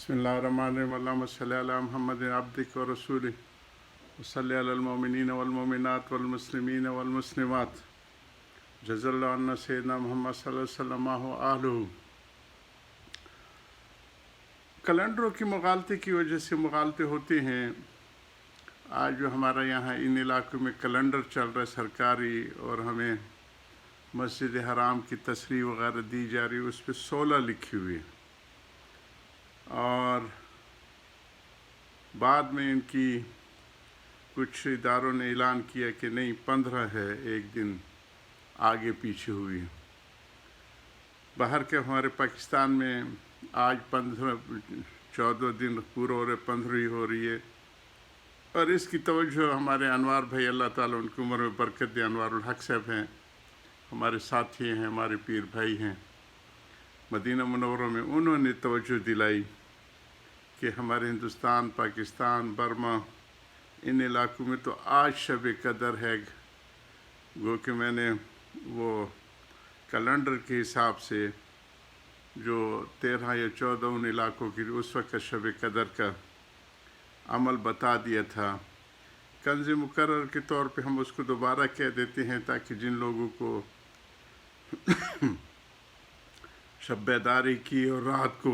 बिस्मिल्लाहिर्रहमानिर्रहीम अल्लाहुम्मा सल्लि अला मुहम्मदिन अब्दिक व रसूलिक व सल्लि अलल मोमिनीन वल मोमिनात वल मुस्लिमीन वल मुस्लिमात जज़ल्लाहु अन्ना सय्यदना मुहम्मद सल्लल्लाहु अलैहि वसल्लम व आहलुहु। कैलेंडरों की मुग़ालते की वजह से मुग़ालते होते हैं। आज जो हमारा यहाँ इन इलाक़ों में कैलेंडर चल रहा है सरकारी, और हमें मस्जिद हराम की तशरीह वग़ैरह दी जा रही है, उस पर 16 लिखी हुई है, और बाद में इनकी कुछ इदारों ने ऐलान किया कि नहीं 15 है, एक दिन आगे पीछे हुई। बाहर के हमारे पाकिस्तान में आज 14 दिन पूरा हो रहे, 15 हो रही है, और इसकी तवज्जो हमारे अनवार भाई, अल्लाह ताला उनकी उम्र में बरकत दे, अनवारुल हक साहब हैं, हमारे साथी हैं, हमारे पीर भाई हैं मदीना मुनव्वरा में, उन्होंने तवज्जो दिलाई कि हमारे हिंदुस्तान, पाकिस्तान, बर्मा, इन इलाक़ों में तो आज शब कदर है। गो कि मैंने वो कैलेंडर के हिसाब से जो 13 या 14 उन इलाक़ों की उस वक्त शब कदर का अमल बता दिया था। कंज़ मुकर्रर के तौर पे हम उसको दोबारा कह देते हैं ताकि जिन लोगों को शब बेदारी की और रात को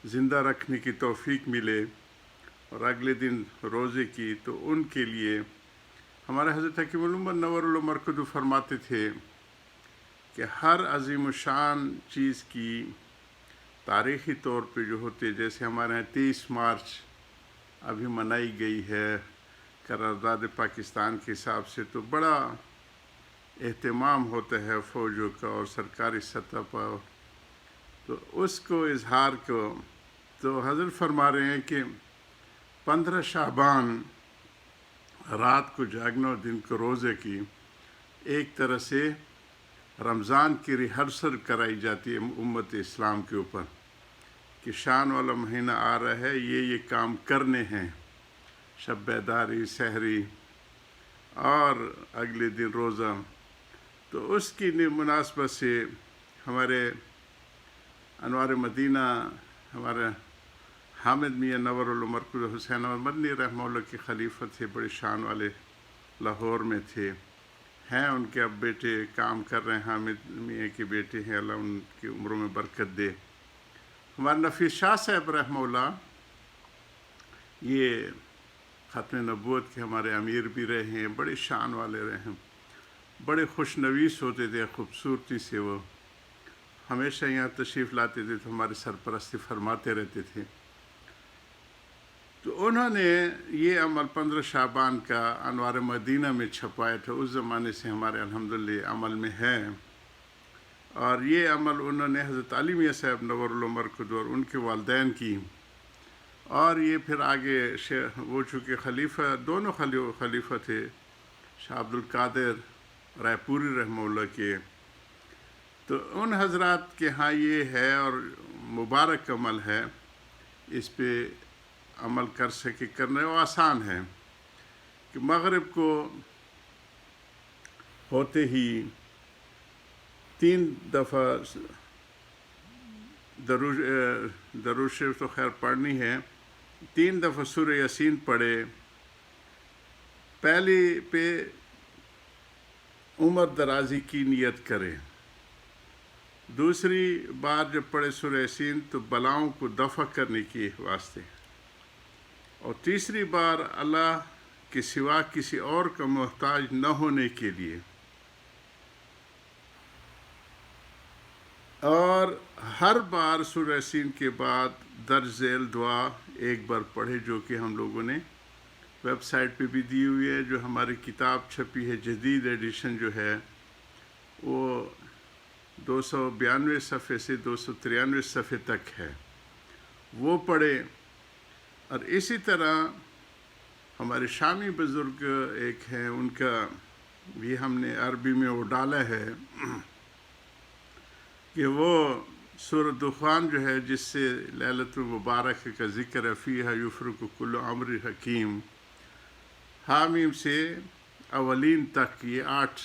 ज़िंदा रखने की तौफ़ीक मिले और अगले दिन रोज़े की, तो उनके लिए हमारे हज़रत हकीमुल उम्मत नव्वरुल मरकज़ फरमाते थे कि हर अज़ीम शान चीज़ की तारीख़ी तौर पे जो होती है, जैसे हमारे यहाँ 23 मार्च अभी मनाई गई है करारदाद पाकिस्तान के हिसाब से, तो बड़ा एहतमाम होता है फ़ौजों का और सरकारी सतह पर, तो उसको इजहार को तो हज़रत फरमा रहे हैं कि 15 शाबान रात को जागना और दिन को रोज़े की एक तरह से रमज़ान की रिहर्सल कराई जाती है उम्मत इस्लाम के ऊपर कि शान वाला महीना आ रहा है, ये काम करने हैं, शब बेदारी, सहरी और अगले दिन रोज़ा। तो उसकी मुनासबत से हमारे अनवार मदीना, हमारे हामिद मियाँ नव्वरुल मरकज़ हुसैन अहमद मदनी रहमतुल्लाह के खलीफा थे, बड़े शान वाले, लाहौर में थे, हैं उनके अब बेटे काम कर रहे हैं, हामिद मियाँ के बेटे हैं, अल्लाह उनकी उम्रों में बरकत दे। हमारे नफ़ीस शाह साहब रहमतुल्लाह ये ख़त्म नबूवत के हमारे अमीर भी रहे हैं, बड़े शान वाले रहे हैं, बड़े खुशनवीस होते थे, ख़ूबसूरती से वो हमेशा यहाँ तशरीफ़ लाते थे, तो हमारे सरपरस्ती फरमाते रहते थे। तो उन्होंने ये अमल 15 शाबान का अनवार मदीना में छपाया था, उस ज़माने से हमारे अल्हम्दुलिल्लाह अमल में है, और ये अमल उन्होंने हज़रत अली मियाँ साहब नव्वरुल मरकज़ और उनके वालिदैन की, और ये फिर आगे वो चूँकि खलीफा, दोनों खलीफा थे, शाह अब्दुल कादिर रायपुरी रहमतुल्लाह के, तो उन हज़रात के यहाँ ये है और मुबारक अमल है, इस पे अमल कर सके, करने वो आसान है कि मग़रिब को होते ही 3 दफ़ा दरूद शरीफ तो खैर पढ़नी है, 3 दफ़ा सूरह यासीन पढ़े, पहले पे उम्र दराज़ी की नियत करे, दूसरी बार जब पढ़े सूरह यासीन तो बलाओं को दफ़ा करने के वास्ते, और तीसरी बार अल्लाह के सिवा किसी और का मोहताज न होने के लिए, और हर बार सूरह यासीन के बाद दर्ज झेल दुआ एक बार पढ़े, जो कि हम लोगों ने वेबसाइट पे भी दी हुई है, जो हमारी किताब छपी है, जदीद एडिशन जो है वो 292 सफ़े से 293 सफ़े तक है, वो पढ़े। और इसी तरह हमारे शामी बुज़ुर्ग एक हैं, उनका भी हमने अरबी में वो डाला है कि वो सूरह दुखान जो है, जिससे लैलतुल मुबारक का ज़िक्र है, फ़ीहा युफ़रक़ु कुल्लु अम्रिन हकीम, हामीम से अवलीन तक ये 8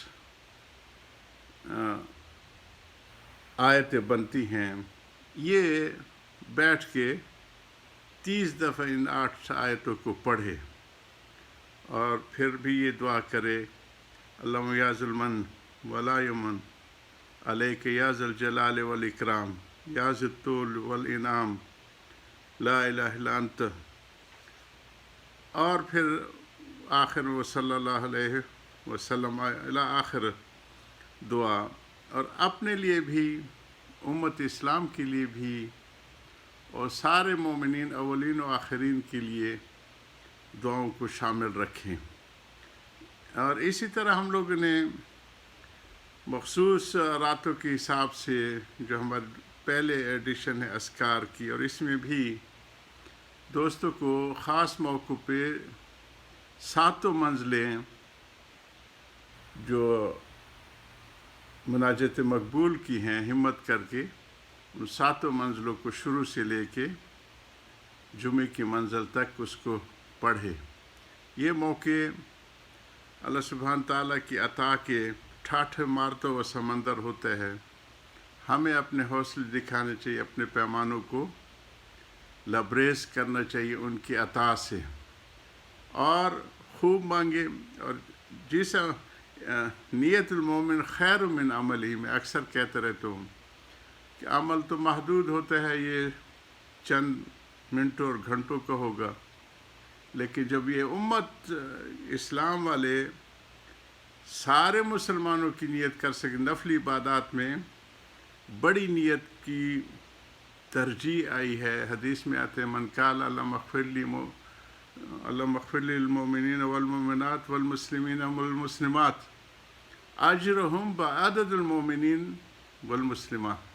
आयतें बनती हैं। ये बैठ के 30 دفعہ ان 8 آیتوں کو پڑھے اور پھر بھی یہ دعا کرے، اللہم یا ذا المن ولا یمن علیک یا ذا الجلال والاکرام یا ذا الطول والانعام لا الہ الا انت، اور پھر آخر میں صلی اللہ علیہ وسلم الی آخر دعا، اور اپنے لیے بھی، امت اسلام کے لیے بھی، اور سارے مومنین اولین و آخرین کے لیے دعاؤں کو شامل رکھیں۔ اور اسی طرح ہم لوگوں نے مخصوص راتوں کے حساب سے جو ہمارے پہلے ایڈیشن ہے اذکار کی، اور اس میں بھی دوستوں کو خاص موقع پہ 7 منزلیں جو مناجات مقبول کی ہیں، ہمت کر کے ان 7 منزلوں کو شروع سے لے کے جمعے کی منزل تک اس کو پڑھے۔ یہ موقع اللہ سبحانہ تعالیٰ کی عطا کے ٹھاٹھے مارتا ہوا سمندر ہوتا ہے۔ ہمیں اپنے حوصلے دکھانے چاہیے، اپنے پیمانوں کو لبریز کرنا چاہیے ان کی عطا سے، اور خوب مانگے۔ اور جیسا نیت المومن خیر من عمل ہی، میں اکثر کہتا رہتا ہوں کہ عمل تو محدود ہوتا ہے، یہ چند منٹوں اور گھنٹوں کا ہوگا، لیکن جب یہ امت اسلام والے سارے مسلمانوں کی نیت کر سکیں، نفلی عبادات میں بڑی نیت کی ترجیح آئی ہے۔ حدیث میں آتے ہیں من قال اللہم اغفر للمؤمنین والمؤمنات والمسلمین والمسلمات اجرہم بعدد المؤمنین والمسلمات،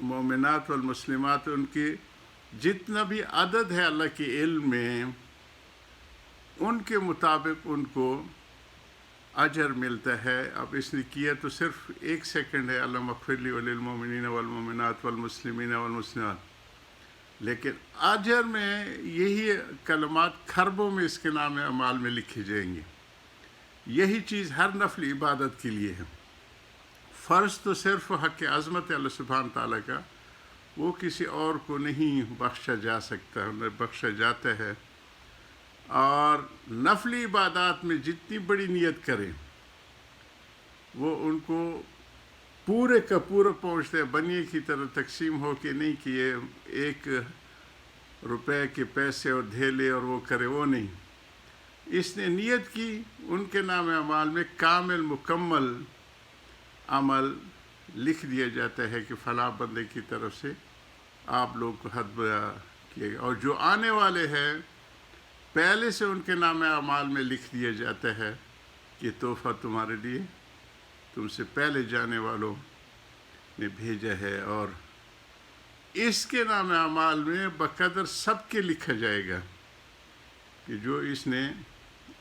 مومنات والمسلمات ان کی جتنا بھی عدد ہے اللہ کے علم میں، ان کے مطابق ان کو اجر ملتا ہے۔ اب اس نے کیا تو صرف 1 سیکنڈ ہے، اللہم اغفر لی وللمؤمنین والمؤمنات والمسلمین والمسلمات، لیکن اجر میں یہی کلمات کھربوں میں اس کے نام اعمال میں لکھے جائیں گے۔ یہی چیز ہر نفل عبادت کے لیے ہے۔ فرض تو صرف حق عظمت اللہ سبحانہ تعالیٰ کا، وہ کسی اور کو نہیں بخشا جا سکتا، بخشا جاتا ہے۔ اور نفلی عبادات میں جتنی بڑی نیت کریں وہ ان کو پورے کا پورا پہنچتا ہے، بنیے کی طرح تقسیم ہو کے نہیں کہ یہ 1 روپے کے پیسے اور دھیلے اور وہ کرے، وہ نہیں۔ اس نے نیت کی، ان کے نام اعمال میں کامل مکمل عمل لکھ دیا جاتا ہے کہ فلاں بندے کی طرف سے آپ لوگ کو حد بیان کیے گا، اور جو آنے والے ہیں پہلے سے ان کے نام اعمال میں لکھ دیا جاتا ہے کہ تحفہ تمہارے لیے تم سے پہلے جانے والوں نے بھیجا ہے، اور اس کے نام اعمال میں بقدر سب کے لکھا جائے گا کہ جو اس نے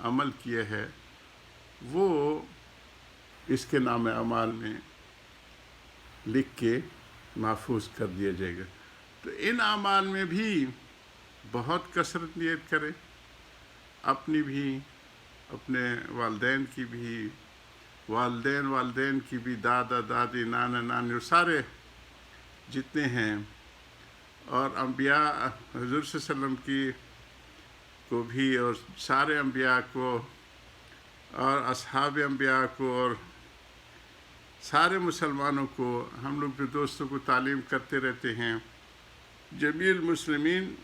عمل کیا ہے وہ اس کے نام اعمال میں لکھ کے محفوظ کر دیا جائے گا۔ تو ان اعمال میں بھی بہت کثرت نیت کرے، اپنی بھی، اپنے والدین کی بھی، والدین کی بھی، دادا دادی نانا نانی اور سارے جتنے ہیں، اور انبیاء حضور صلی اللہ علیہ وسلم کی کو بھی، اور سارے انبیاء کو، اور اصحاب انبیاء کو، اور سارے مسلمانوں کو۔ ہم لوگ جو دوستوں کو تعلیم کرتے رہتے ہیں، جمیع المسلمین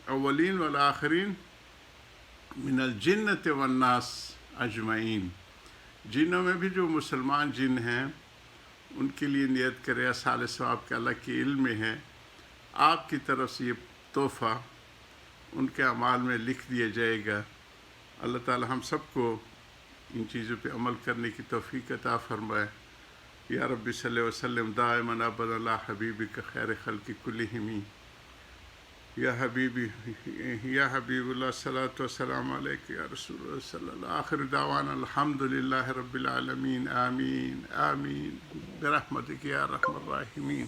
اولین والآخرین من الجنۃ والناس اجمعین، جنوں میں بھی جو مسلمان جن ہیں ان کے لیے نیت کرے، اصحاب ثواب کے اللہ کے علم میں ہے، آپ کی طرف سے یہ تحفہ ان کے اعمال میں لکھ دیا جائے گا۔ اللہ تعالی ہم سب کو ان چیزوں پہ عمل کرنے کی توفیق عطا فرمائے۔ یا رب صلی وسلم دائما ابدا علی حبیبک خیر خلق کلہم، یا حبیبی یا حبیب اللہ صلاۃ وسلام علیک یا رسول اللہ صلی اللہ۔ آخر دعوانا الحمد للہ رب العالمین، آمین آمین برحمتک یا ارحم الراحمین۔